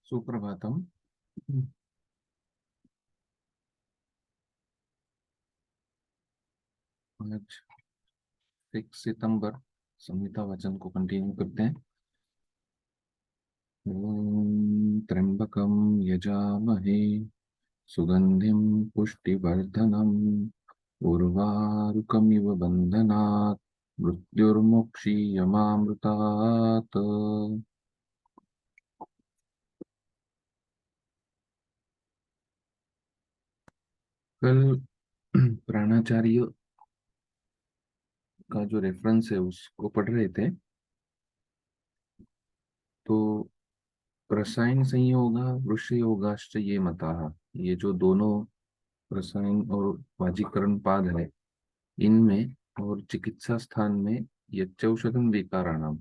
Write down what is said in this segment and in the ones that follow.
सुप्रभातम। आज 6 सितंबर, संहिता वचन को कंटिन्यू करते हैं। ओम त्र्यंबकम यजामहे सुगंधिम पुष्टिवर्धनम उर्वारुकमिव बंधनात् मृत्युर्मुक्षीयमामृतात्। कल प्राणाचार्य का जो रेफरेंस है उसको पढ़ रहे थे। तो रसायन संयोगा वृक्ष योगाश्च ये मताः, ये जो दोनों रसायन और वाजीकरण पाद है, इनमें और चिकित्सा स्थान में यच्चौषधम विकाराणाम,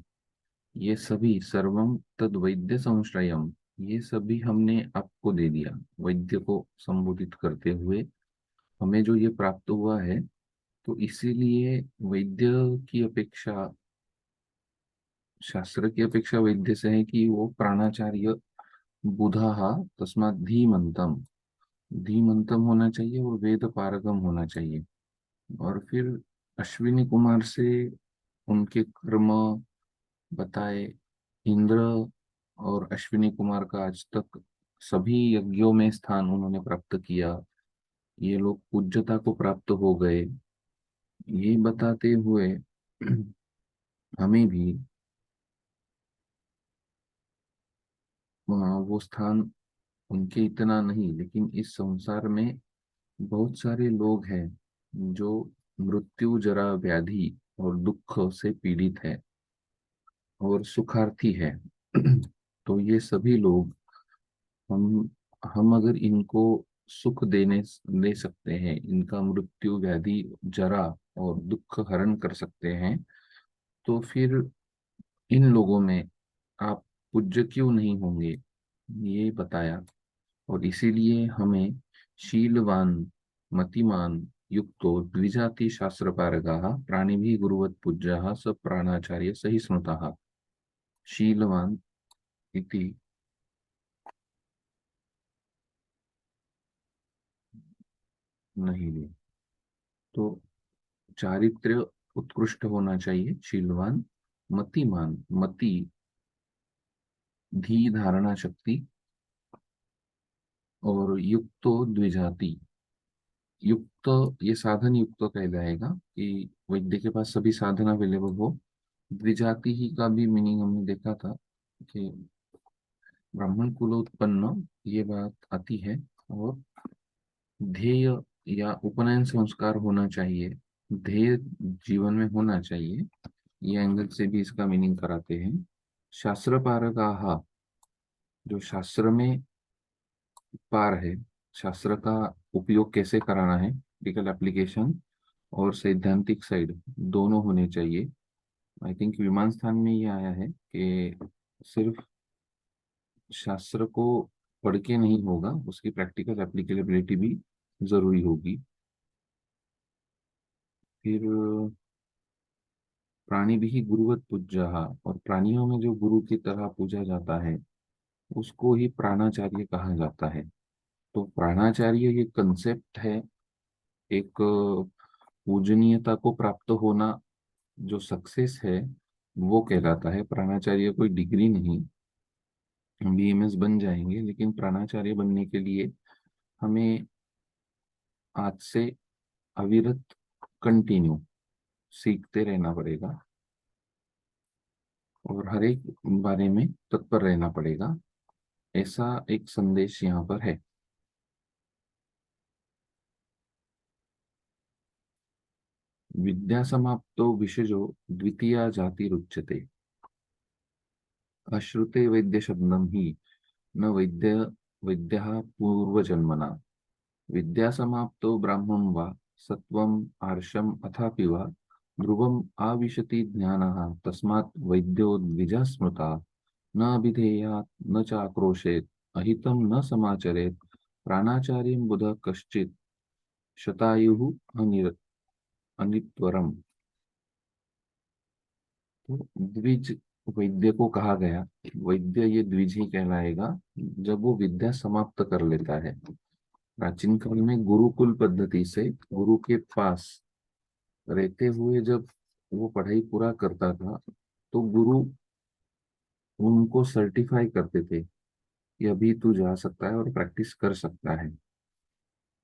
ये सभी सर्वम तद वैद्य संश्रयम, ये सभी हमने आपको दे दिया। वैद्य को संबोधित करते हुए हमें जो ये प्राप्त हुआ है, तो इसीलिए वैद्य की अपेक्षा, शास्त्र की अपेक्षा वैद्य से है कि वो प्राणाचार्य बुधा तस्मात् धीमंतम, धीमंतम होना चाहिए और वेद पारगम होना चाहिए। और फिर अश्विनी कुमार से उनके कर्म बताए। इंद्र और अश्विनी कुमार का आज तक सभी यज्ञों में स्थान उन्होंने प्राप्त किया। ये लोग पूज्यता को प्राप्त हो गए। ये बताते हुए हमें भी वो स्थान, उनके इतना नहीं, लेकिन इस संसार में बहुत सारे लोग हैं जो मृत्यु, जरा, व्याधि और दुख से पीड़ित है और सुखार्थी है। तो ये सभी लोग, हम हम अगर इनको सुख देने दे सकते हैं, इनका मृत्यु, व्याधि, जरा और दुख हरण कर सकते हैं, तो फिर इन लोगों में आप पूज्य क्यों नहीं होंगे, ये बताया। और इसीलिए हमें शीलवान मतिमान युक्तो द्विजाति शास्त्र पारगाः प्राणिभिः गुरुवत् पूज्याः स प्राणाचार्य सही स्मृताः। शीलवान इति नहीं ले, तो चारित्र्य उत्कृष्ट होना चाहिए, शीलवान। मतिमान, मति, धी धारणा शक्ति, और युक्तो द्विजाति, युक्त, ये साधन युक्त कहलाएगा कि वैद्य के पास सभी साधन अवेलेबल हो। द्विजाति ही का भी मीनिंग हमने देखा था कि ब्राह्मण कुलोत्पन्न, ये बात आती है। और ध्येय या उपनयन संस्कार होना चाहिए, ध्येय जीवन में होना चाहिए, ये एंगल से भी इसका मीनिंग कराते हैं। शास्त्र पारगाः, जो शास्त्र में पार है, शास्त्र का उपयोग कैसे कराना है, प्रैक्टिकल एप्लीकेशन और सैद्धांतिक साइड दोनों होने चाहिए। आई थिंक विमान स्थान में ये आया है कि सिर्फ शास्त्र को पढ़ के नहीं होगा, उसकी प्रैक्टिकल एप्लीकेबिलिटी भी जरूरी होगी। फिर प्राणी भी गुरुवत पूज्यः, और प्राणियों में जो गुरु की तरह पूजा जाता है उसको ही प्राणाचार्य कहा जाता है। तो प्राणाचार्य ये कंसेप्ट है, एक पूजनीयता को प्राप्त होना, जो सक्सेस है वो कहलाता है। प्राणाचार्य कोई डिग्री नहीं, हम बीएमएस बन जाएंगे, लेकिन प्राणाचार्य बनने के लिए हमें आज से अविरत कंटिन्यू सीखते रहना पड़ेगा और हर एक बारे में तत्पर रहना पड़ेगा। ऐसा एक संदेश यहाँ पर है। विद्या समाप्तो विषजो द्वितीया जातिरुच्यते, अश्रुते वैद्य शब्दम ही न वैद्य वैद्यः पूर्वजन्मना। विद्या समाप्तो ब्राह्मं वा सत्वम् आर्षम् अथापि वा ध्रुवम् आविशति ज्ञानः तस्मात् वैद्यो द्विजा स्मृता। न अभिधेयात् न चाक्रोशेत् अहितं न समाचरेत् प्राणाचार्यं बुध कश्चित् शतायुः अनित्वरम्। तो द्विज वैद्य को कहा गया, वैद्य ये द्विज ही कहलाएगा जब वो विद्या समाप्त कर लेता है। प्राचीन काल में गुरुकुल पद्धति से गुरु के पास रहते हुए जब वो पढ़ाई पूरा करता था, तो गुरु उनको सर्टिफाई करते थे कि अभी तू जा सकता है और प्रैक्टिस कर सकता है।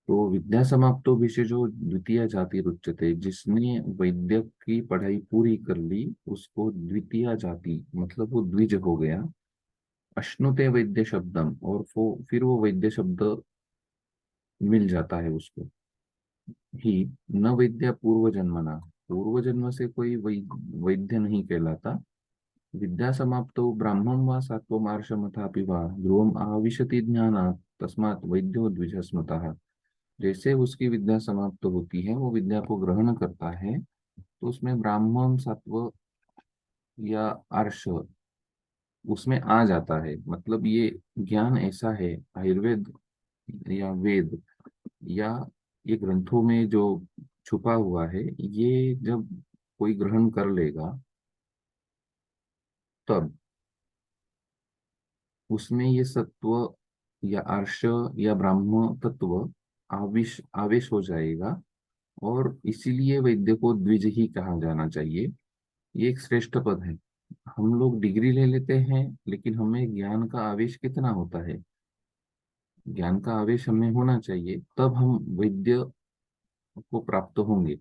तो विद्या समाप्तो विशेषो द्वितीय जाति उच्यते, जिसने वैद्य की पढ़ाई पूरी कर ली उसको द्वितीय जाति, मतलब वो द्विज हो गया। अश्नुते वैद्य शब्दम, और वो फिर वो वैद्य शब्द मिल जाता है उसको। ही न वैद्य पूर्व जन्मना, पूर्व जन्म से कोई वैद्य नहीं कहलाता। विद्या समाप्तो ब्राह्मण व सात्वमार्षमथापि वा ध्रुवम आविशति ज्ञानात् तस्मात् वैद्यो द्विजस्मतः। जैसे उसकी विद्या समाप्त होती है, वो विद्या को ग्रहण करता है, तो उसमें ब्राह्मण सत्व या आर्ष उसमें आ जाता है। मतलब ये ज्ञान ऐसा है, आयुर्वेद या वेद या ये ग्रंथों में जो छुपा हुआ है, ये जब कोई ग्रहण कर लेगा, तब उसमें ये सत्व या आर्ष या ब्राह्म तत्व आवेश आवेश हो जाएगा। और इसीलिए वैद्य को द्विज ही कहा जाना चाहिए। ये एक श्रेष्ठ पद है। हम लोग डिग्री ले लेते हैं, लेकिन हमें ज्ञान का आवेश कितना होता है? ज्ञान का आवेश हमें होना चाहिए, तब हम वैद्य को प्राप्त होंगे।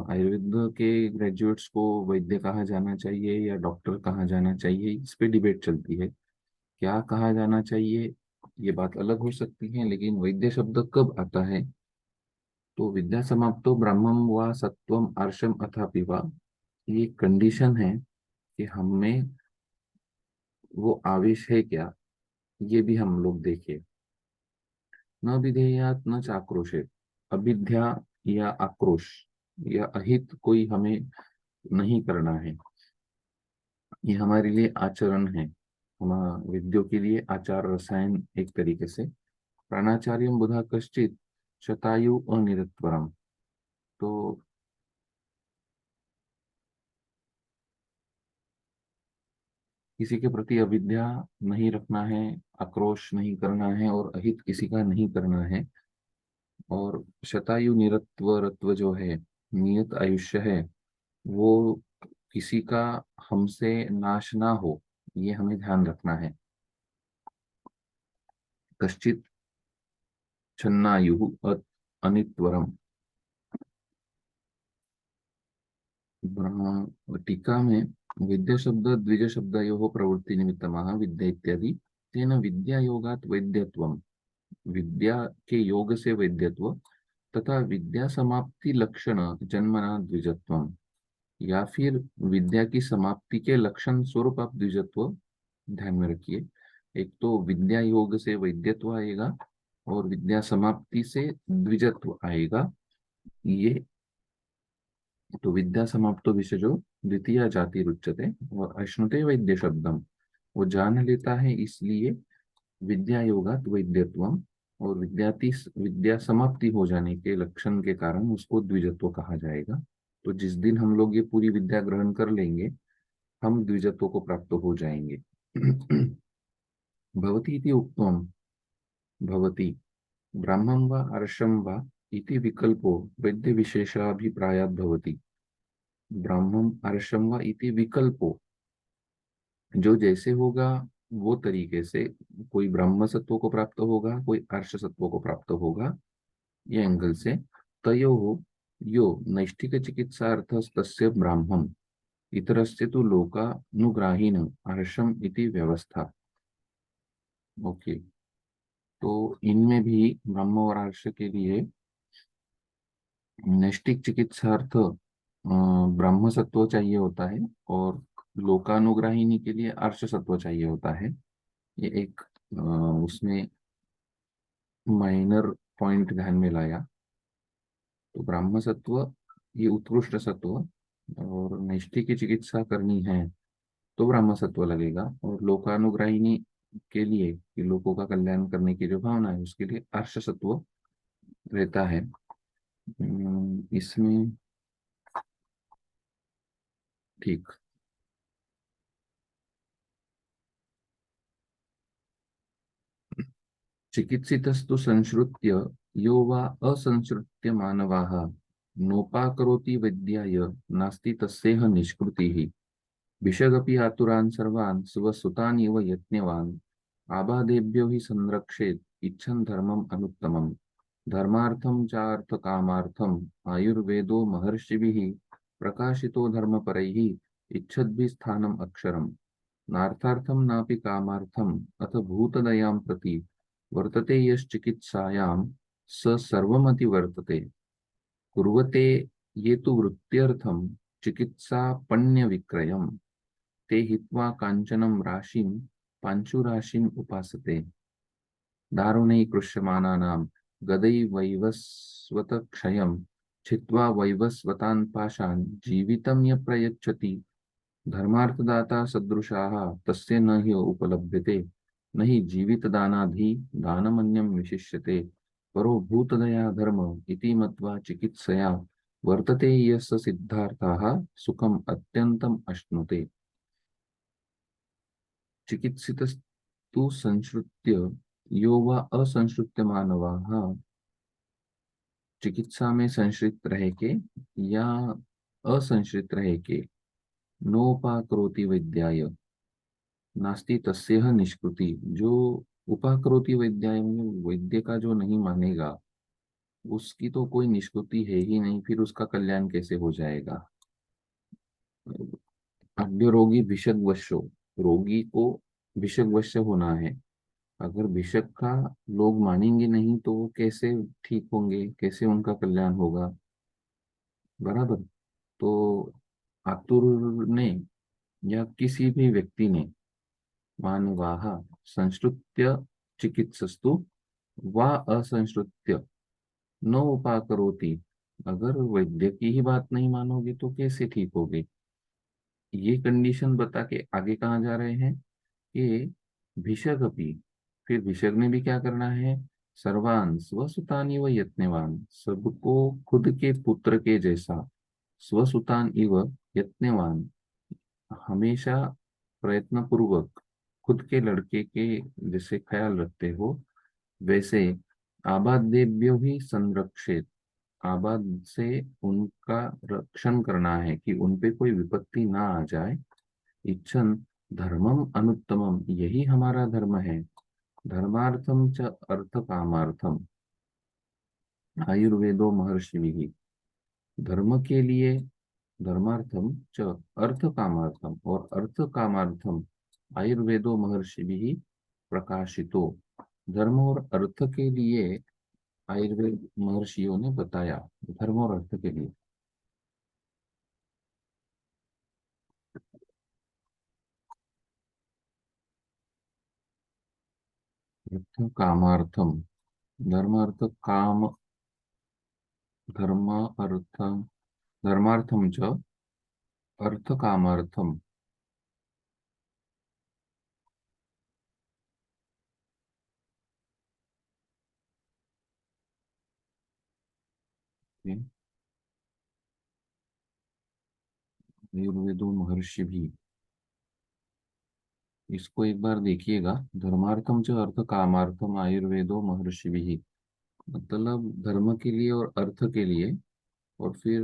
आयुर्वेद के ग्रेजुएट्स को वैद्य कहा जाना चाहिए या डॉक्टर कहा जाना चाहिए, इस पे डिबेट चलती है। क्या कहा जाना चाहिए, ये बात अलग हो सकती है, लेकिन वैद्य शब्द कब आता है? तो विद्या समाप्तो ब्रह्मम व सत्वम आर्षम अथापि वा, ये कंडीशन है कि हम में वो आवेश है क्या, ये भी हम लोग देखें। न विधेयात न चाक्रोशित, अविद्या या आक्रोश या अहित कोई हमें नहीं करना है। ये हमारे लिए आचरण है। हमारा विद्यों के लिए आचार रसायन एक तरीके से। प्राणाचार्यम बुधा कश्चित शतायु अनिरत्वरम। तो किसी के प्रति अविद्या नहीं रखना है, आक्रोश नहीं करना है और अहित किसी का नहीं करना है। और शतायु निरत्व रत्व जो है, नियत आयुष्य है, वो किसी का हमसे नाश ना हो, ये हमें ध्यान रखना है। कश्चित छन्नायु अनित्वरम। टीका में विद्या शब्द द्विज शब्दयोः प्रवृत्ति निमित्तमः विद्या इत्यादि, तेन विद्या योगात् वैद्यत्वम्, विद्या के योग से वैद्यत्व, तथा विद्या समाप्ति लक्षण जन्मना द्विजत्वम्, या फिर विद्या की समाप्ति के लक्षण स्वरूप आप द्विजत्व ध्यान में रखिए। एक तो विद्या योग से वैद्यत्व आएगा और विद्या समाप्ति से द्विजत्व आएगा। ये तो विद्या समाप्तो विषयो द्वितीय जाति रुच्यते, और अश्नुते वैद्य शब्दम, वो जान लेता है इसलिए विद्या योगात वैद्यत्वम, और विद्या समाप्ति हो जाने के लक्षण के कारण उसको द्विजत्व कहा जाएगा। तो जिस दिन हम लोग ये पूरी विद्या ग्रहण कर लेंगे, हम द्विजत्व को प्राप्त हो जाएंगे। भवती इति उक्तम, भवती ब्राह्मण व अर्षम व इति विकल्पो वैद्य विशेषाभिप्रायात् भवति। ब्राह्मण अर्षम व इति विकल्पो, जो जैसे होगा वो तरीके से, कोई ब्रह्म सत्व को प्राप्त होगा, कोई अर्ष सत्व को प्राप्त होगा, ये एंगल से। तयो यो नैष्ठिक चिकित्सार्थ तस्य ब्राह्मण, इतरस्य तु लोकानुग्राहीण अर्षम इति व्यवस्था। ओके, तो इनमें भी ब्रह्म और अर्ष के लिए नैष्ठिक चिकित्सार्थ ब्रह्म सत्व चाहिए होता है, और लोकानुग्राहिनी के लिए अर्ष सत्व चाहिए होता है। ये एक उसमें माइनर पॉइंट ध्यान में लाया। तो ब्राह्म सत्व ये उत्कृष्ट सत्व, और नैष्ठिक की चिकित्सा करनी है तो ब्रह्म सत्व लगेगा, और लोकानुग्राहिनी के लिए कि लोगों का कल्याण करने की जो भावना है उसके लिए अर्ष सत्व रहता है। इसमें ठीक। चिकित्सितस्तु संश्रुत्य यो वा असंश्रुत्य मानवाः नोपाकरोति वैद्याय नास्ति तस्येह निष्कृतिः भिषगपि आतुरान् सर्वान् स्वसुतान् इव यज्ञवान् आबादेभ्यो हि संरक्षेत् इच्छन् धर्मम् अनुत्तमम् धर्मार्थं चार्थकामार्थम् आयुर्वेदो महर्षिभिः प्रकाशितो धर्मपरैः इच्छद्भिः स्थानम् अक्षरम् नार्थार्थं नापि कामार्थम् अथ भूतदयां प्रति वर्तते यश्चिकित्सायां स सर्वमति वर्तते कुर्वते ये तु वृत्त्यर्थं चिकित्सापण्यविक्रयम् ते हित्वा काञ्चनं राशिं पाञ्चुराशिम् उपासते दारुणैः कृष्यमाणानां गदैर्वैवस्वतक्षयं छित्त्वा वैवस्वतान् पाशान् जीवितं य प्रयच्छति धर्मार्थदाता सदृशाः तस्य न हि उपलभ्यते न हि जीवितदानाधि दानमन्यं विशिष्यते परो भूतदया धर्म इति मत्वा चिकित्सया वर्तते यस्य सिद्धार्थाः सुखम् अत्यन्तम् अश्नुते चिकित्सितस्तु संश्रुत्य यो वा असंश्रुत्य मानवाः चिकित्सा में संश्रित रह के या असंश्रित रह के नोपाकरोति विद्याय नास्ति तस्यह निष्कृति जो उपाकरोति विद्याय में वैद्य का जो नहीं मानेगा उसकी तो कोई निष्कृति है ही नहीं फिर उसका कल्याण कैसे हो जाएगा। अद्य रोगी भिषग वश्यो रोगी को भिषग वश्य होना है अगर भिषक का लोग मानेंगे नहीं तो वो कैसे ठीक होंगे कैसे उनका कल्याण होगा बराबर। तो आतुर ने या किसी भी व्यक्ति ने मानवाः संश्रुत्य चिकित्सस्तु वा असंश्रुत्य न उपाकरोति अगर वैद्य की ही बात नहीं मानोगे तो कैसे ठीक होगे। ये कंडीशन बता के आगे कहाँ जा रहे हैं कि भिषग अपि फिर भिषग ने भी क्या करना है सर्वान स्वसुतानि व यत्नवान सबको खुद के पुत्र के जैसा स्वसुतान इव यत्नवान हमेशा प्रयत्न पूर्वक खुद के लड़के के जैसे ख्याल रखते हो वैसे आबादेभ्यो ही संरक्षित आबाद से उनका रक्षण करना है कि उन पे कोई विपत्ति ना आ जाए इच्छन धर्मम अनुत्तमम यही हमारा धर्म है धर्मार्थम च अर्थ कामार्थम आयुर्वेदो महर्षि धर्म के लिए धर्मार्थम च अर्थ कामार्थम और अर्थ कामार्थम आयुर्वेदो महर्षि भी प्रकाशितो धर्म और अर्थ के लिए आयुर्वेद महर्षियों ने बताया धर्म और अर्थ के लिए अर्थ कामार्थम धर्म अर्थ काम धर्म अर्थ धर्मार्थम च अर्थ कामार्थम आयुर्वेदो महर्षि भी इसको एक बार देखिएगा धर्मार्थम च अर्थ कामार्थम आयुर्वेदो महर्षि भी मतलब धर्म के लिए और अर्थ के लिए और फिर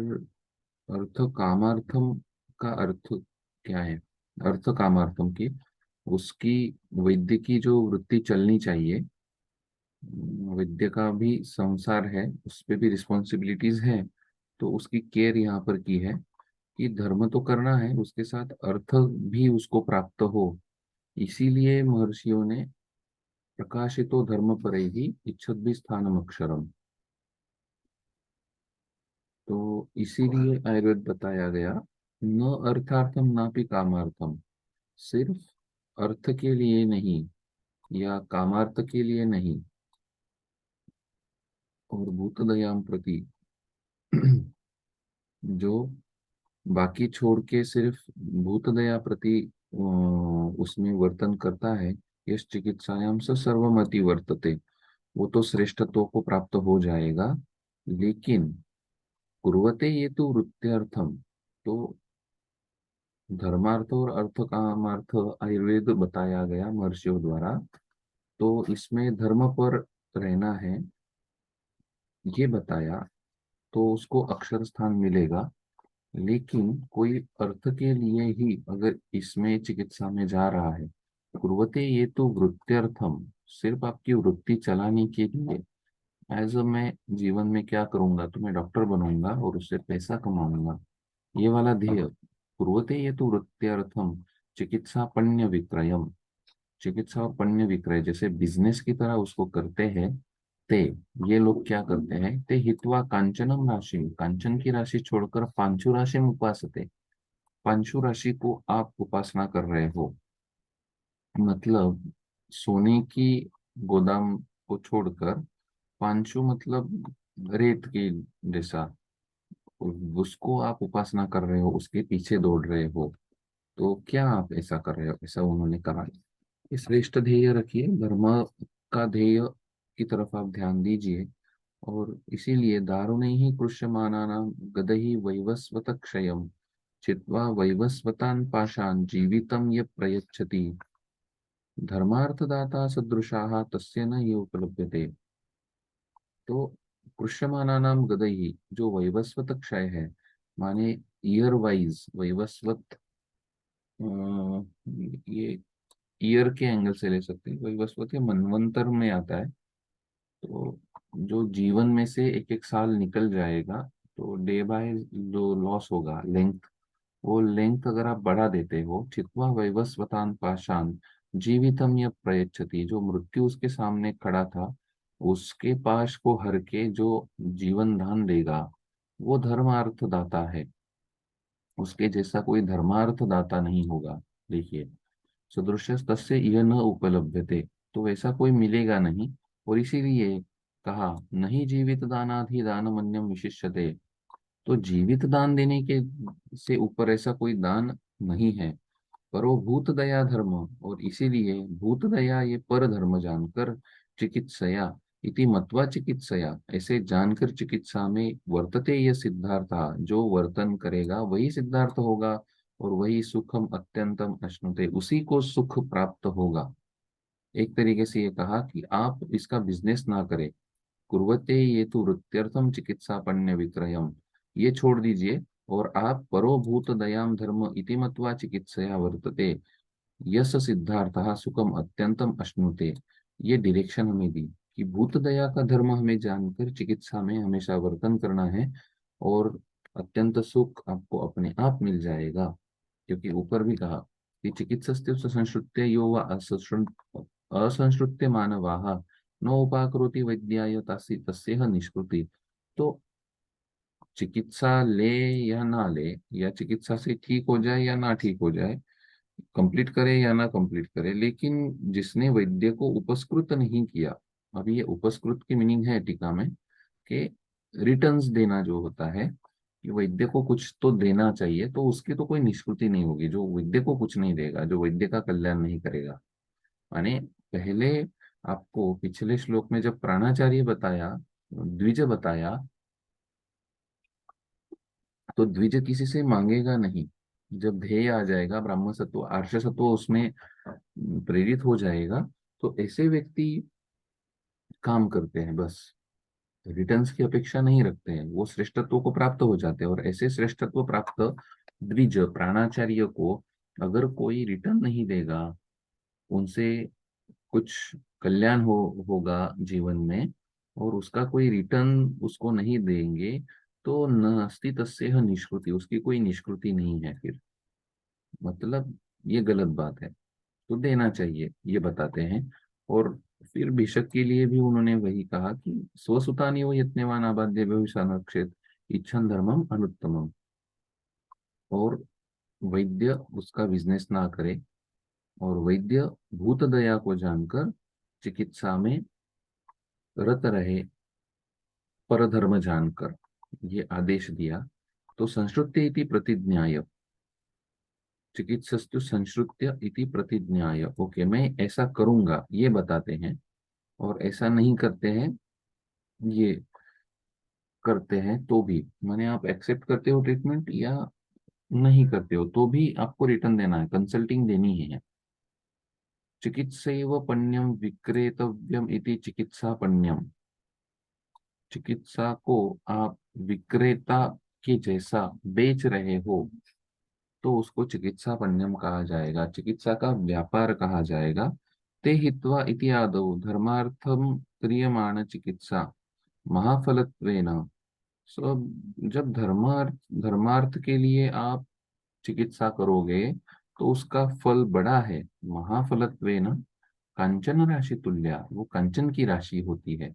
अर्थ कामार्थम का अर्थ क्या है अर्थ कामार्थम की उसकी वैद्य की जो वृत्ति चलनी चाहिए वैद्य का भी संसार है उस पे भी रिस्पॉन्सिबिलिटीज है तो उसकी केयर यहाँ पर की है कि धर्म तो करना है उसके साथ अर्थ भी उसको प्राप्त हो इसीलिए महर्षियों ने प्रकाशितो धर्म पर ही इच्छद्भि स्थानम अक्षरम तो इसीलिए आयुर्वेद बताया गया न अर्थार्थम ना भी कामार्थम सिर्फ अर्थ के लिए नहीं या कामार्थ के लिए नहीं और भूतदयाम प्रति जो बाकी छोड़ के सिर्फ भूतदया प्रति उसमें वर्तन करता है यश चिकित्सायाम स सर्वमति वर्तते वो तो श्रेष्ठत्व को प्राप्त हो जाएगा लेकिन कुर्वते ये तो वृत्त्यर्थम तो धर्मार्थ और अर्थ कामार्थ आयुर्वेद बताया गया महर्षियों द्वारा तो इसमें धर्म पर रहना है ये बताया, तो उसको अक्षर स्थान मिलेगा। लेकिन कोई अर्थ के लिए ही अगर इसमें चिकित्सा में जा रहा है, कुर्वते ये तो वृत्त्यर्थम, सिर्फ आपकी वृत्ति चलाने के लिए, एज अ मैं जीवन में क्या करूंगा, तो मैं डॉक्टर बनूंगा और उससे पैसा कमाऊंगा, ये वाला ध्येय। कुर्वते ये तो वृत्त्यर्थम चिकित्सा पण्य विक्रयम, चिकित्सा और पण्य विक्रय जैसे बिजनेस की तरह उसको करते हैं। ते ये लोग क्या करते हैं, ते हित्वा कांचनम राशि, कांचन की राशि छोड़कर पांचु राशि में उपासते, पांचु राशि को आप उपासना कर रहे हो। मतलब सोने की गोदाम को छोड़कर पांचु मतलब रेत की जैसा, उसको आप उपासना कर रहे हो, उसके पीछे दौड़ रहे हो। तो क्या आप ऐसा कर रहे हो, ऐसा उन्होंने कहा। ये श्रेष्ठ ध्येय रखिए, धर्म का ध्येय की तरफ आप ध्यान दीजिए। और इसीलिए दारुणे ही कृष्यमाणानां गदहि वैवस्वत क्षयम चित्वा वैवस्वतान पाशान जीवितम ये प्रयच्छति धर्मार्थदाता सदृशाः तस्य न ये उपलभ्यते। तो कृष्यमाणा नाम गदही, जो वैवस्वत क्षय है, माने ईयर वाइज वैवस्वत, ये ईयर के एंगल से ले सकते हैं, वैवस्वत ये मनवंतर में आता है। तो जो जीवन में से एक एक साल निकल जाएगा, तो डे बाय जो लॉस होगा लेंथ, वो लेंथ अगर आप बढ़ा देते हो, चित्वा वैवस्वतान पाषाण जीवितम या प्रयच्छति, जो मृत्यु उसके सामने खड़ा था, उसके पाश को हर के जो जीवन दान देगा, वो धर्मार्थ दाता है। उसके जैसा कोई धर्मार्थ दाता नहीं होगा। देखिए, सदृश तस्य यह न उपलभ्यते, तो वैसा कोई मिलेगा नहीं। और इसीलिए कहा नहीं जीवित दानाधि दानमन्यम विशिष्यते, तो जीवित दान देने के से ऊपर ऐसा कोई दान नहीं है। पर वो भूत दया धर्म, और इसीलिए भूत दया ये पर धर्म जानकर चिकित्सया इति मत्वा चिकित्सया, ऐसे जानकर चिकित्सा में वर्तते यह सिद्धार्थ, जो वर्तन करेगा वही सिद्धार्थ होगा, और वही सुखम अत्यंतम अश्नुते, उसी को सुख प्राप्त होगा। एक तरीके से ये कहा कि आप इसका बिजनेस ना करें, कुर्वते ये तो वृत्त्यर्थम चिकित्सा पण्य विक्रयम, ये छोड़ दीजिए, और आप परो भूत दयाम धर्म इति मत्वा चिकित्सया वर्तते यस सिद्धार्थः सुखम अत्यंतम अश्नुते। ये डायरेक्शन हमें दी कि भूत दया का धर्म हमें जानकर चिकित्सा में हमेशा वर्तन करना है, और अत्यंत सुख आपको अपने आप मिल जाएगा। क्योंकि ऊपर भी कहा कि चिकित्सस्ते संश्रुत्य यो वा असंश्रुत्य मानवाः न उपाकरोति वैद्याय तासी तस्यः निष्कृति। तो चिकित्सा ले या ना ले, या चिकित्सा से ठीक हो जाए या ना ठीक हो जाए, कंप्लीट करे या ना कंप्लीट करे, लेकिन जिसने वैद्य को उपस्कृत नहीं किया, अभी ये उपस्कृत की मीनिंग है टीका में कि रिटर्न्स देना जो होता है, कि वैद्य को कुछ तो देना चाहिए, तो उसकी तो कोई निष्कृति नहीं होगी। जो वैद्य को कुछ नहीं देगा, जो वैद्य का कल्याण नहीं करेगा, माने पहले आपको पिछले श्लोक में जब प्राणाचार्य बताया, द्विज बताया, तो द्विज किसी से मांगेगा नहीं। जब ध्येय आ जाएगा, ब्राह्मण सत्व आर्ष सत्व उसमें प्रेरित हो जाएगा, तो ऐसे व्यक्ति काम करते हैं, बस रिटर्न्स की अपेक्षा नहीं रखते हैं, वो श्रेष्ठत्व को प्राप्त हो जाते हैं। और ऐसे श्रेष्ठत्व प्राप्त द्विज प्राणाचार्य को अगर कोई रिटर्न नहीं देगा, उनसे कुछ कल्याण होगा जीवन में, और उसका कोई रिटर्न उसको नहीं देंगे, तो न अस्ति तस्यः निष्कृति, उसकी कोई निष्कृति नहीं है फिर। मतलब ये गलत बात है, तो देना चाहिए, ये बताते हैं। और फिर भिषक के लिए भी उन्होंने वही कहा कि स्वसुतानि वो यत्नवान आबाद्य व्यभिचारक्षेत इच्छन धर्मम अनुत्तमम, और वैद्य उसका बिजनेस ना करे, और वैद्य भूत दया को जानकर चिकित्सा में रत रहे, परधर्म जानकर, ये आदेश दिया। तो संश्रुत्य इति प्रतिज्ञाय, चिकित्सस्तु संश्रुत्य इति प्रतिज्ञाय, ओके मैं ऐसा करूंगा ये बताते हैं, और ऐसा नहीं करते हैं, ये करते हैं तो भी, माने आप एक्सेप्ट करते हो ट्रीटमेंट या नहीं करते हो, तो भी आपको रिटर्न देना है, कंसल्टिंग देनी है। चिकित्सैव पण्यम विक्रेतव्यम इति चिकित्सा पण्यम। चिकित्सा को आप विक्रेता के जैसा बेच रहे हो तो उसको चिकित्सा पण्यम कहा जाएगा, चिकित्सा का व्यापार कहा जाएगा। ते हित्वा इति आदौ धर्मार्थम क्रियमाण चिकित्सा महाफलत्वेन। सो जब धर्मार्थ के लिए आप चिकित्सा करोगे तो उसका फल बड़ा है। महाफलत्वेन कांचन राशि तुल्या, वो कंचन की राशि होती है।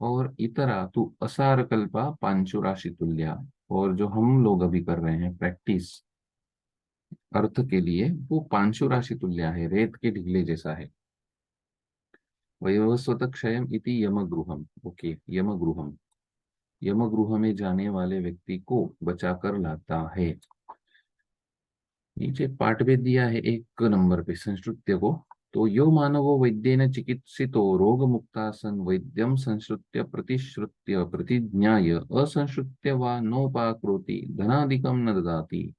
और इतरा तू असार कल्पा पांचु राशि तुल्या, और जो हम लोग अभी कर रहे हैं प्रैक्टिस अर्थ के लिए, वो पांचु राशि तुल्य है, रेत के ढीले जैसा है। वैवस्वत क्षयम इति यमगृहम। ओके, यमगृहम, यमगृह में जाने वाले व्यक्ति को बचाकर लाता है। नीचे पाठ में दिया है एक नंबर पे संस्कृत्य को। तो यो मानवो वैद्येन चिकित्सितो रोग मुक्ता सन वैद्यम संश्रुत्य प्रतिश्रुत्य प्रतिज्ञाय असंश्रुत्य वा नोपाकृति धनादिकम न ददाति।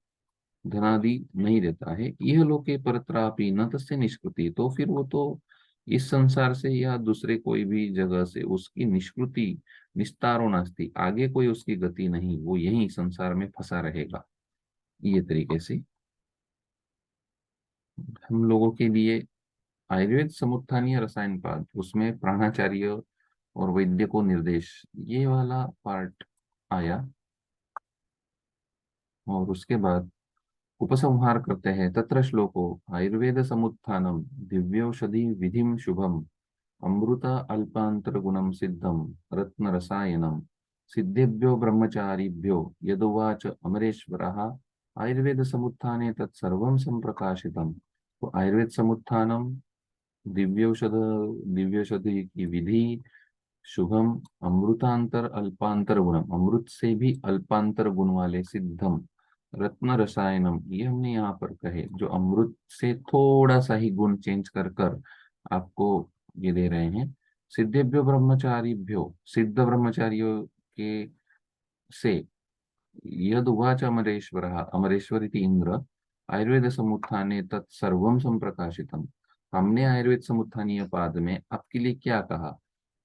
धनादि नहीं देता है। यह लोके परत्रापि न तस्य निष्कृति, तो फिर वो तो इस संसार से या दूसरे कोई भी जगह से उसकी निष्कृति निस्तारो नास्ति, आगे कोई उसकी गति नहीं, वो यही संसार में फंसा रहेगा। ये तरीके से हम लोगों के लिए आयुर्वेद समुत्थानीय रसायन पाद, उसमें प्राणाचार्य और वैद्य को निर्देश, ये वाला पार्ट आया। और उसके बाद उपसंहार करते हैं। तत्र श्लोको आयुर्वेद समुत्थानम दिव्यौषधि विधिम शुभम अमृत अल्पांतर गुणम सिद्धम रत्न रसायनम सिद्धेभ्यो ब्रह्मचारिभ्यो यदुवाच अमरेश्वरः आयुर्वेद समुत्थाने तत्सर्वं संप्रकाशितम। तो आयुर्वेद समुत्थानम, दिव्यौषध, दिव्यौषधि की विधि, शुभम, अमृतांतर अल्पांतर गुणम, अमृत से भी अल्पांतर गुण वाले सिद्धम, रत्न रसायनम, ये हमने यहाँ पर कहे जो अमृत से थोड़ा सा ही गुण चेंज कर कर आपको ये दे रहे हैं। सिद्धेभ्यो ब्रह्मचारीभ्यो, सिद्ध ब्रह्मचारियों के से, यद उवाच अमरेश्वर, अमरेश्वर इति इंद्र आयुर्वेद समुत्थाने तत्सर्वम संप्रकाशितम। हमने आयुर्वेद समुत्थानीय पाद में आपके लिए क्या कहा,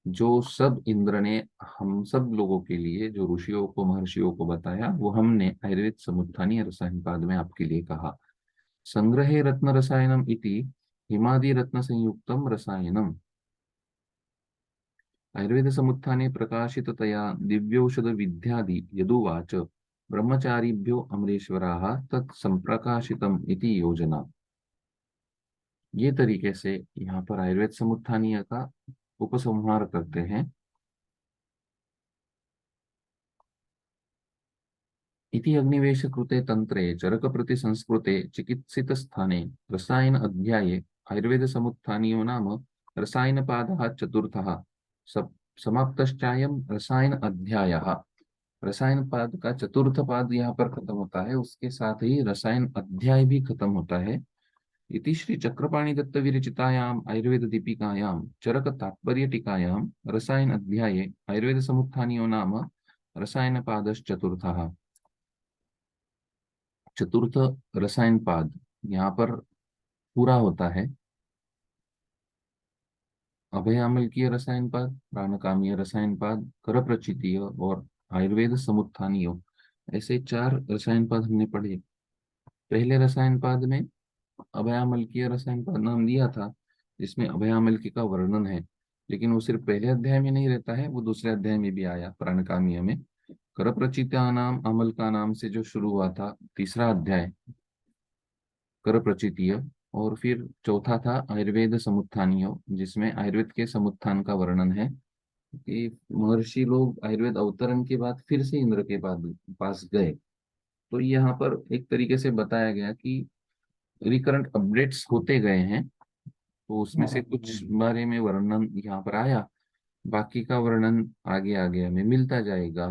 जो सब इंद्र ने हम सब लोगों के लिए, जो ऋषियों को महर्षियों को बताया, वो हमने आयुर्वेद समुत्थानीय रसायन पाद में आपके लिए कहा। संग्रहे रत्न रसायनम इति हिमादि रत्न संयुक्तम रसायनम। आयुर्वेद समुत्थाने प्रकाशिततया दिव्यौषध विद्यादि यदुवाच ब्रह्मचारिभ्यो अमरेश्वराः तत् संप्रकाशितम इति योजना। ये तरीके से यहाँ पर आयुर्वेद समुत्थानीय का उपसंहार करते हैं। इति अग्निवेश कृते तंत्रे चरक प्रति संस्कृते चिकित्सित स्थाने रसायन अध्याये आयुर्वेद समुत्थानियो नाम रसायन पादः चतुर्थः सब समाप्तश्चायम रसायन अध्यायः। रसायन पाद का चतुर्थ पाद यहाँ पर खत्म होता है, उसके साथ ही रसायन अध्याय भी खत्म होता है। इति श्री चक्रपाणि दत्त विरचितायाम आयुर्वेद दीपिकायाम चरक तात्पर्य टीकायां रसायन अध्याये आयुर्वेद समुत्थानियो नाम रसायन पादश्चतुर्थः। चतुर्थ रसायन पाद यहाँ पर पूरा होता है। अभयामलकीय रसायन पाद, प्राणकामीय रसायन पाद, कर प्रचितीय और आयुर्वेद समुत्थानीय, ऐसे चार रसायन पाद हमने पढ़े। पहले रसायन पाद में अभयामलकीय रसायन पाद नाम दिया था, जिसमें अभयामलकी का वर्णन है, लेकिन वो सिर्फ पहले अध्याय में नहीं रहता है, वो दूसरे अध्याय में भी आया प्राणकामीय में। कर प्रचिता नाम अमल का नाम से जो शुरू हुआ था तीसरा अध्याय कर प्रचितीय। और फिर चौथा था आयुर्वेद समुत्थानीय, जिसमें आयुर्वेद के समुत्थान का वर्णन है कि महर्षि लोग आयुर्वेद अवतरण के बाद फिर से इंद्र के पास गए। तो यहाँ पर एक तरीके से बताया गया कि रिकरेंट अपडेट्स होते गए हैं, तो उसमें से कुछ बारे में वर्णन यहाँ पर आया, बाकी का वर्णन आगे आगे हमें मिलता जाएगा।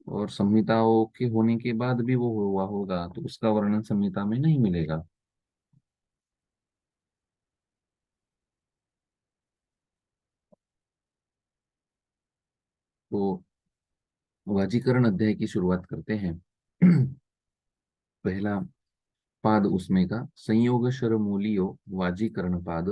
और संहिताओं के होने के बाद भी वो हुआ होगा, तो उसका वर्णन संहिता में नहीं मिलेगा। तो वाजीकरण अध्याय की शुरुआत करते हैं। पहला पाद उसमें का संयोग शरमूलियो वाजीकरण पाद।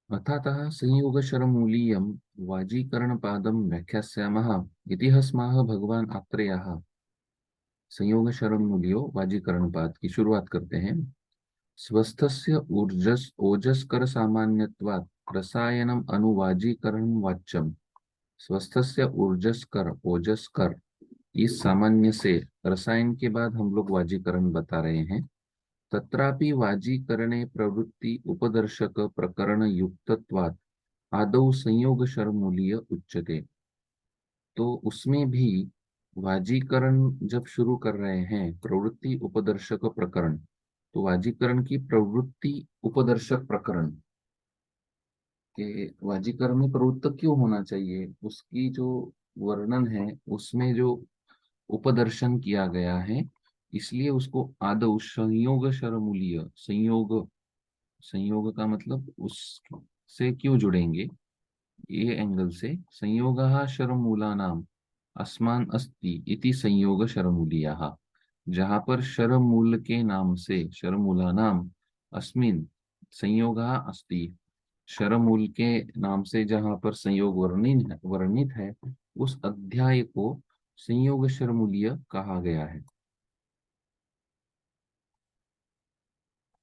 अथातः संयोग शरमूलीयं वाजीकरण पादम व्याख्यास्यामः इति हस्माः भगवान आत्रेयः। संयोग शरमूलियो वाजीकरण पाद की शुरुआत करते हैं। स्वस्थस्य ऊर्जस ओजस्कर सामान्यत्वात् रसायनम अनुवाजीकरण वाच्यम। स्वस्थस्य ऊर्जस्कर ओजस्कर इस सामान्य से रसायन के बाद हम लोग वाजीकरण बता रहे हैं। तत्रापि वाजीकरणे प्रवृत्ति उपदर्शक प्रकरण युक्तत्वात् आदौ संयोग शर्मूलीय उच्यते। तो उसमें भी वाजीकरण जब शुरू कर रहे हैं प्रवृत्ति उपदर्शक प्रकरण, तो वाजीकरण की प्रवृत्ति उपदर्शक प्रकरण के वाजीकरण में प्रवृत्त क्यों होना चाहिए उसकी जो वर्णन है उसमें जो उपदर्शन किया गया है, इसलिए उसको आदौ संयोग शर्मूलीय, संयोग, संयोग का मतलब उससे क्यों जुड़ेंगे, ये एंगल से संयोगः शरमूलानाम अस्मान अस्ति इति संयोग शरमूलियाः। जहां पर शरमूल के नाम से शरमूलानाम अस्मिन संयोगः अस्ति, शरमूल के नाम से जहां पर संयोग वर्णित है उस अध्याय को संयोग शरमूलीय कहा गया है।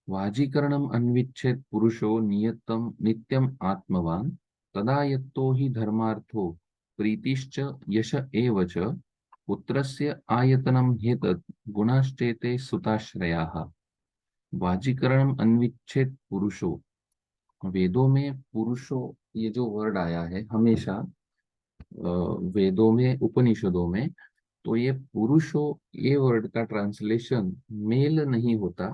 वाजीकरणम अन्विच्छेद पुरुषो नियतम नित्यम आत्मवान तदा यत्तो हि धर्मार्थो प्रीतिश्च यश एव च पुत्रस्य आयतनम हेतत् गुणाश्चेते सुताश्रयाः। वाजीकरणम अन्विच्छेद पुरुषो, वेदों में पुरुषो ये जो वर्ड आया है हमेशा वेदों में उपनिषदों में, तो ये पुरुषो ये वर्ड का ट्रांसलेशन मेल नहीं होता।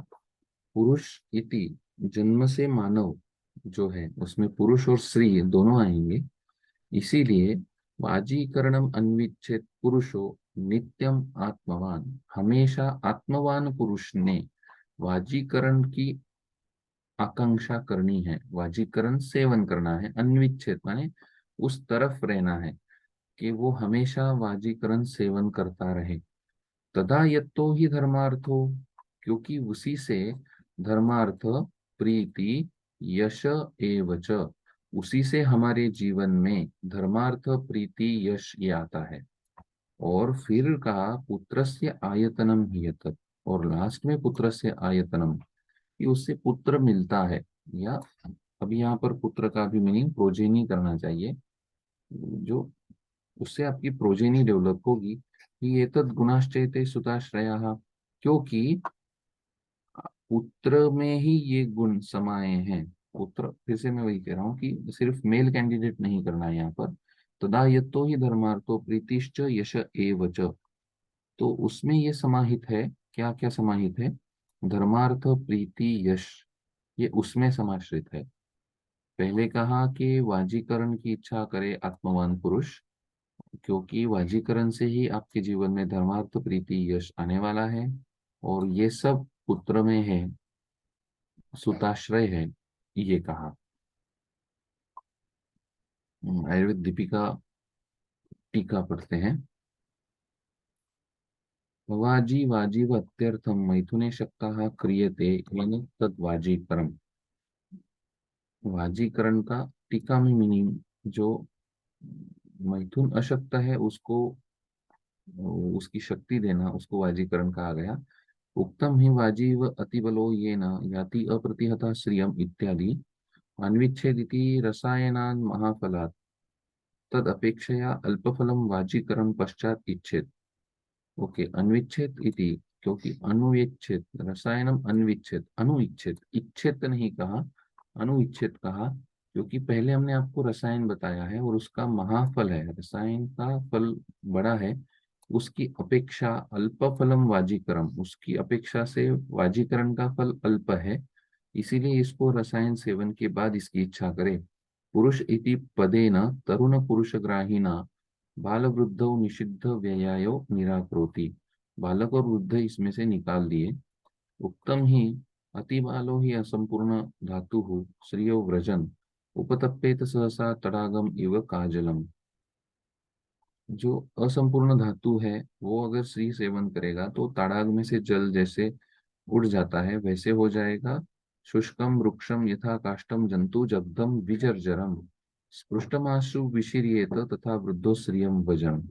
पुरुष इति जन्म से मानव जो है उसमें पुरुष और स्त्री दोनों आएंगे, इसीलिए वाजीकरणम अन्विच्छेद पुरुषो नित्यम आत्मवान, हमेशा आत्मवान पुरुष ने वाजीकरण की आकांक्षा करनी है, वाजीकरण सेवन करना है। अन्विच्छेद माने उस तरफ रहना है कि वो हमेशा वाजीकरण सेवन करता रहे। तदा यत्तो ही धर्मार्थो, क्योंकि उसी से धर्मार्थ प्रीति यश एव च, उसी से हमारे जीवन में धर्मार्थ प्रीति यश ये आता है। और फिर कहा पुत्रस्य आयतनम ही यतत, और लास्ट में पुत्रस्य आयतनम, कि उससे पुत्र मिलता है। या अभी यहाँ पर पुत्र का भी मीनिंग प्रोजेनी करना चाहिए, जो उससे आपकी प्रोजेनी डेवलप होगी। कि एतद् गुणाश्चैते सुताश्रयाः, क्योंकि पुत्र में ही ये गुण समाये हैं। पुत्र, फिर से मैं वही कह रहा हूँ कि सिर्फ मेल कैंडिडेट नहीं करना है यहाँ पर। तदा यत्तो ही धर्मार्थो प्रीतिश्च यश एव च, तो उसमें ये समाहित है। क्या क्या समाहित है? धर्मार्थ प्रीति यश, ये उसमें समाश्रित है। पहले कहा कि वाजीकरण की इच्छा करे आत्मवान पुरुष, क्योंकि वाजीकरण से ही आपके जीवन में धर्मार्थ प्रीति यश आने वाला है, और ये सब पुत्र में है, सुताश्रय है, ये कहा। आयुर्वेद दीपिका टीका पढ़ते हैं। वाजी वाजीव अत्यर्थम मैथुने शक्तः क्रियते येन तद वाजीकरण। वाजीकरण का टीका में मीनिंग, जो मैथुन अशक्त है उसको उसकी शक्ति देना, उसको वाजीकरण कहा गया। उक्तम ही वाजीव अतिबलो ये न याति अप्रतिहता श्रियम इत्यादि अन्विच्छेदिति रसायनान् महाफलात् तद अपेक्षया अल्पफलम वाजीकरण पश्चात इच्छेद। ओके, अन्विच्छेद इति, क्योंकि अनुविच्छेद रसायनम अन्विच्छेद, अनुइच्छेद, इच्छेद नहीं कहा, अनुइच्छेद कहा, क्योंकि पहले हमने आपको रसायन बताया है और उसका महाफल है, रसायन का फल बड़ा है, उसकी अपेक्षा अल्प फलम वाजीकरम, उसकी अपेक्षा से वाजीकरण का फल अल्प है, इसीलिए इसको रसायन सेवन के बाद इसकी इच्छा करे। पुरुष इति पदेन तरुण पुरुष ग्राहिना बाल वृद्धौ निषिद्ध व्ययायो निराकरोति, बालक और वृद्ध इसमें से निकाल दिए। उक्तम ही अतिबालो हि असंपूर्ण धातु श्रियो व्रजन उपतप्पेत सहसा तडागम इव काजलम। जो असंपूर्ण धातु है वो अगर श्री सेवन करेगा तो ताड़ाग में से जल जैसे उड़ जाता है वैसे हो जाएगा। शुष्कम वृक्षम यथा काष्ठम जंतु जगदम विजर्जरम स्पृष्टमाशु विशीर्येत तथा वृद्धो श्रियम भजन।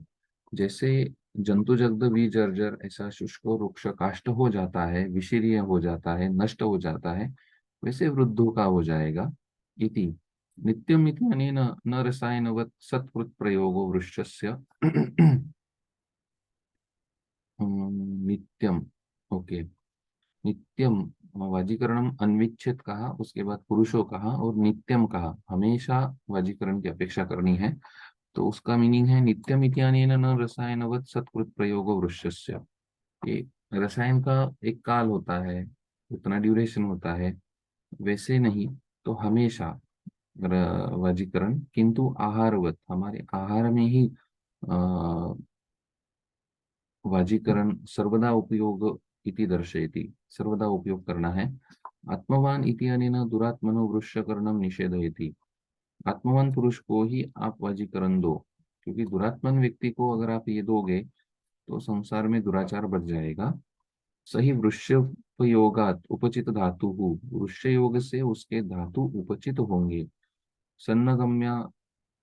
जैसे जंतु जगद विजर्जर ऐसा शुष्क वृक्ष काष्ठ हो जाता है, विशीर्य हो जाता है, नष्ट हो जाता है, वैसे वृद्धों का हो जाएगा। इति नित्यम इति अनेन न रसायनवत् सत्कृत प्रयोगो वृक्षस्य नित्यम। ओके, नित्यम वाजीकरणम अनविच्छेद कहा, उसके बाद पुरुषो कहा और नित्यम कहा, हमेशा वाजीकरण की अपेक्षा करनी है। तो उसका मीनिंग है नित्यम इत्यानेन न रसायनवत् सत्कृत प्रयोग वृक्षस्य। ये रसायन का एक काल होता है, उतना ड्यूरेशन होता है, वैसे नहीं तो हमेशा वाजीकरण, किंतु आहारवत हमारे आहार में ही वाजीकरण सर्वदा उपयोग इति दर्शयति, सर्वदा उपयोग करना है। आत्मवान इति अनेन दुरात्मनो वृश्यकरणम निषेधयति। आत्मवान पुरुष को ही आप वाजीकरण दो, क्योंकि दुरात्मन व्यक्ति को अगर आप ये दोगे तो संसार में दुराचार बढ़ जाएगा। सही वृश्योपयोगात उपचित धातु, वृश्य योग से उसके धातु उपचित होंगे। सन्नगम्या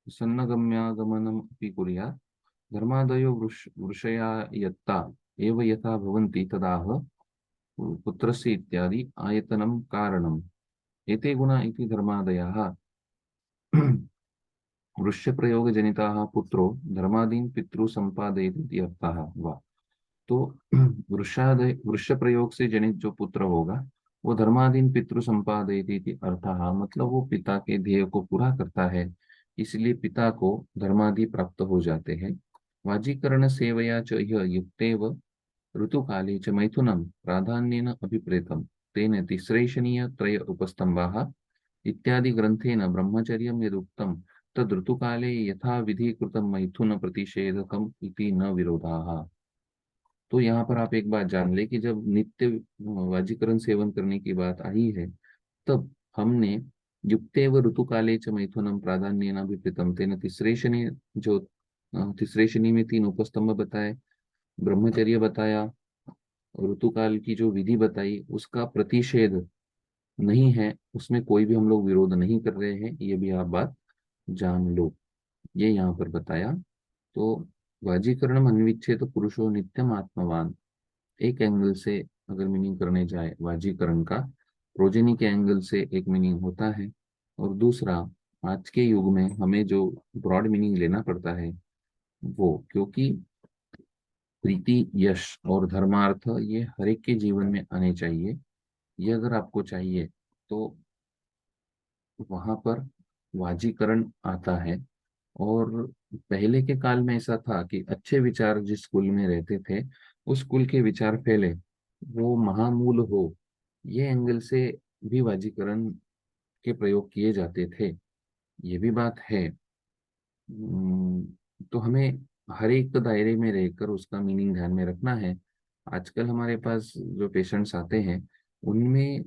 सन्नगम्यागमनम अपि कुर्यात्। धर्मादयो वृषया यत्ता एव यथा भवन्ति तदाह पुत्रस्य इत्यादि आयतनम कारणम। एते गुणा इति धर्मादयः वृश्य प्रयोग जनिताः पुत्रो धर्मादीन पितृ संपादयति इति अर्थः वा। तो वृश्य प्रयोग से जनित जो पुत्र होगा वो धर्मादीन पितृ संपादयति इति अर्थः, मतलब वो पिता के ध्येय को पूरा करता है, इसलिए पिता को धर्मादि प्राप्त हो जाते हैं। वाजीकरण सेवया च यह युक्तेव ऋतुकाले च मैथुनं प्राधान्येन अभिप्रेतम्। तेन तिस्रैषणीय त्रय उपस्तम्भाः इत्यादि ग्रंथेन ब्रह्मचर्यं यदुक्तं तद् ऋतुकाले यथा विधि कृतं मैथुन प्रतिषेधकम् इति न विरोधाः। तो यहाँ पर आप एक बात जान ले कि जब नित्य वाजीकरण सेवन करने की बात आई है, तब हमने युक्तेव ऋतुकाले च मैथुनम प्राधान्येन अभिप्रेतम तेन तीसरे शनि, जो तीसरे शनि में तीन उपस्तंभ बताए, ब्रह्मचर्य बताया, ऋतुकाल की जो विधि बताई उसका प्रतिषेध नहीं है, उसमें कोई भी हम लोग विरोध नहीं कर रहे हैं, ये भी आप बात जान लो। ये यहाँ पर बताया। तो वाजीकरण अन्विच्छेद पुरुषो नित्यम आत्मवान, एक एंगल से अगर मीनिंग करने जाए वाजीकरण का, प्रोजेनी के एंगल से एक मीनिंग होता है, और दूसरा आज के युग में हमें जो ब्रॉड मीनिंग लेना पड़ता है वो, क्योंकि प्रीति, यश और धर्मार्थ ये हर एक के जीवन में आने चाहिए। ये अगर आपको चाहिए तो वहां पर वाजीकरण आता है। और पहले के काल में ऐसा था कि अच्छे विचार जिस स्कूल में रहते थे उस स्कूल के विचार फैले, वो महामूल हो, ये एंगल से भी वाजीकरण के प्रयोग किए जाते थे। ये भी बात है। तो हमें हर एक दायरे में रहकर उसका मीनिंग ध्यान में रखना है। आजकल हमारे पास जो पेशेंट्स आते हैं उनमें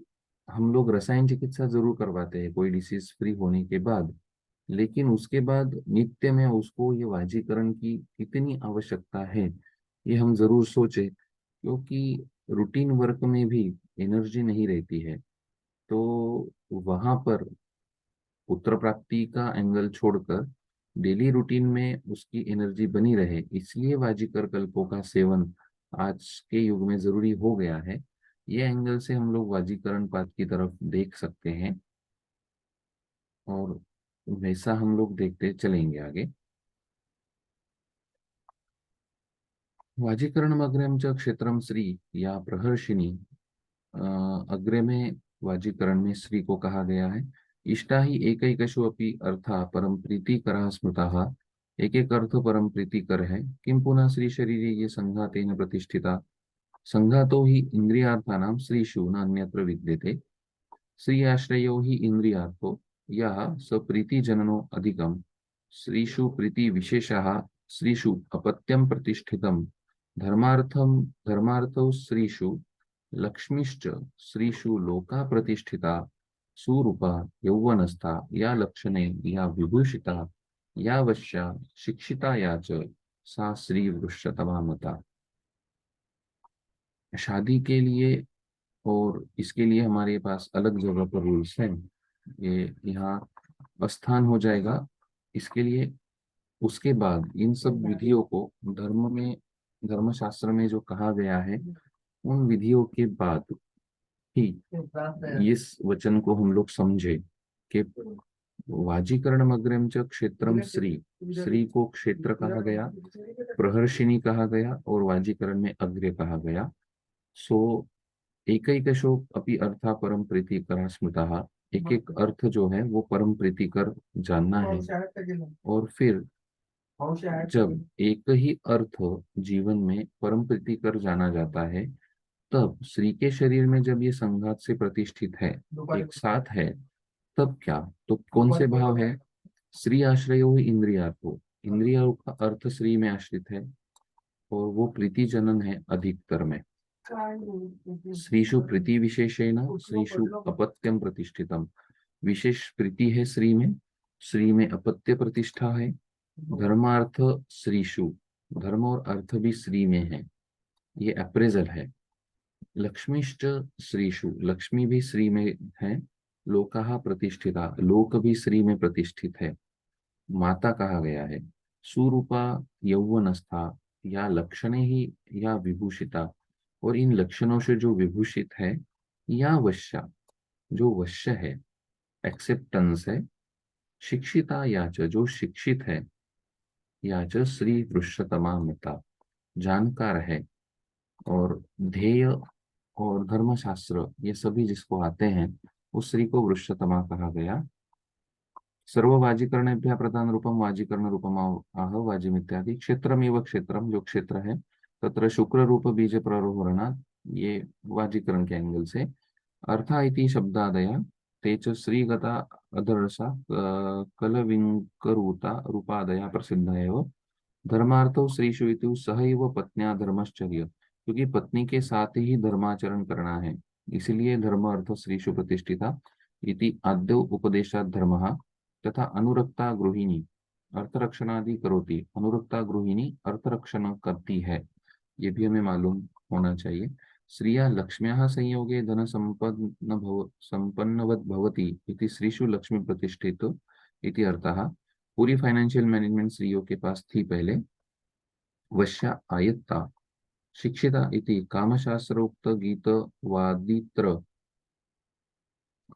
हम लोग रसायन चिकित्सा जरूर करवाते हैं कोई डिसीज फ्री होने के बाद, लेकिन उसके बाद नित्य में उसको ये वाजीकरण की कितनी आवश्यकता है ये हम जरूर सोचें, क्योंकि रूटीन वर्क में भी एनर्जी नहीं रहती है। तो वहां पर पुत्र प्राप्ति का एंगल छोड़कर डेली रूटीन में उसकी एनर्जी बनी रहे, इसलिए वाजीकर कल्पों का सेवन आज के युग में जरूरी हो गया है। ये एंगल से हम लोग वाजीकरण पाठ की तरफ देख सकते हैं, और वैसा हम लोग देखते चलेंगे आगे। वाजीकरण अग्रम च क्षेत्रम श्री या प्रहर्षिणी। अग्रे में वाजीकरण में श्री को कहा गया है। इष्टा ही एकैकशु अपि अर्था परम प्रीतिकरा स्मृता। एक एक अर्थ परम प्रीतिकर है। किम पुनः श्री शरीरे ये संघातेन प्रतिष्ठिता। संघातो ही इंद्रियार्थानाम श्रीषु न अन्यत्र विद्यते। श्री आश्रयो ही इंद्रियार्थो यह सप्रीति जननो अधिकम। श्रीषु प्रीति विशेषः श्रीषु अपत्यम प्रतिष्ठितम। धर्मार्थम धर्मार्थौ श्रीषु लक्ष्मीश्च श्रीषु लोका प्रतिष्ठिता सुरूपा यौवनस्था या लक्षणे या विभूषिता या वश्या शिक्षिता या च सा श्री वृषतमा मता। शादी के लिए और इसके लिए हमारे पास अलग जगह पर रूल्स हैं। ये यहाँ स्थान हो जाएगा इसके लिए। उसके बाद इन सब विधियों को धर्म में, धर्मशास्त्र में जो कहा गया है, उन विधियों के बाद ही इस वचन को हम लोग समझे कि वाजीकरण अग्रम च क्षेत्रम श्री, श्री को क्षेत्र कहा गया, प्रहर्षिणी कहा गया और वाजीकरण में अग्र्य कहा गया। सो एकैकशो अपि अर्था परम प्रीतिकर स्मृता, एक एक अर्थ जो है वो परम प्रीतिकर जानना है। और फिर जब एक ही अर्थ जीवन में परम प्रीतिकर जाना जाता है, तब श्री के शरीर में जब ये संघात से प्रतिष्ठित है, एक साथ है, तब क्या, तो कौन से भाव है? श्री आश्रय हो इंद्रियार्थो, इंद्रियों का अर्थ श्री में आश्रित है और वो प्रीति जनन है अधिकतर में। श्रीषु प्रीति विशेषेण श्रीषु अपत्यम प्रतिष्ठितम, विशेष प्रीति है श्री में अपत्य प्रतिष्ठा है। धर्मार्थ श्रीषु, धर्म और अर्थ भी श्री में है, ये अप्रेजल है। लक्ष्मीश्च श्रीषु, लक्ष्मी भी श्री में है। लोकाः प्रतिष्ठिता, लोक भी श्री में प्रतिष्ठित है, माता कहा गया है। सुरूपा यौवनस्था या लक्षणे ही या विभूषिता, और इन लक्षणों से जो विभूषित है, या वश्या जो वश्य है, एक्सेप्टेंस है। शिक्षिता या च जो शिक्षित है, या च श्री वृषतमा मता जानकार है। और ध्येय और धर्मशास्त्र ये सभी जिसको आते हैं, उस श्री को वृषतमा कहा गया। सर्ववाजीकरणेभ्यः प्रधान रूपम वाजीकरण रूपम आह वाजिम इत्यादि। क्षेत्रमेव क्षेत्रम, जो क्षेत्र है, तत्र शुक्र रूप बीज प्ररोहरणात्, ये वाजीकरण के एंगल से। अर्था इति शब्दादया ते च श्रीगता अधरसा कलविंकरूता रूपादया प्रसिद्धा एव। धर्मार्थो श्रीषु इति सहैव पत्न्या धर्मश्चर्य, क्योंकि पत्नी के साथ ही धर्माचरण करना है, इसलिए धर्म अर्थ श्रीषु प्रतिष्ठिता इति आद्यो उपदेशात् धर्मः। तथा अनुरक्ता गृहिणी अर्थरक्षणादि करोति, अनुरक्ता गृहिणी अर्थरक्षण करती है, ये भी हमें मालूम होना चाहिए। श्रिया लक्ष्म्याः संयोगे धन संपन्नवद् भवति इति श्रीषु लक्ष्मी प्रतिष्ठित इति अर्थः। पूरी फाइनेंशियल मैनेजमेंट स्त्रियों के पास थी पहले। वश्या आयत्ता शिक्षिता इति कामशास्त्रोक्त गीत वादित्र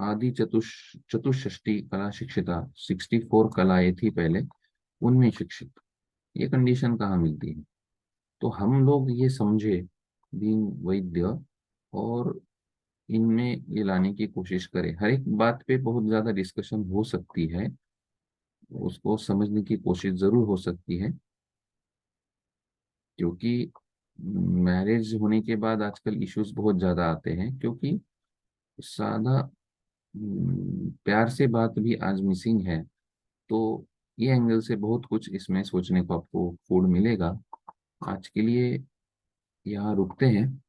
आदि चतुष्षष्टि कला शिक्षिता, 64 कलाएं थी पहले, उनमें शिक्षित। ये कंडीशन कहाँ मिलती है? तो हम लोग ये समझे बीइंग वैद्य, और इनमें ये लाने की कोशिश करें। हर एक बात पे बहुत ज्यादा डिस्कशन हो सकती है, उसको समझने की कोशिश जरूर हो सकती है, क्योंकि मैरिज होने के बाद आजकल इश्यूज बहुत ज्यादा आते हैं, क्योंकि सादा प्यार से बात भी आज मिसिंग है। तो ये एंगल से बहुत कुछ इसमें सोचने को आपको फूड मिलेगा। आज के लिए यहाँ रुकते हैं।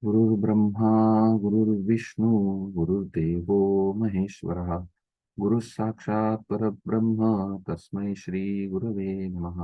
गुरुर्ब्रह्मा गुरुर्विष्णु गुरुर्देवो महेश्वरः, गुरुः साक्षात् परब्रह्म तस्मै श्री गुरवे नमः।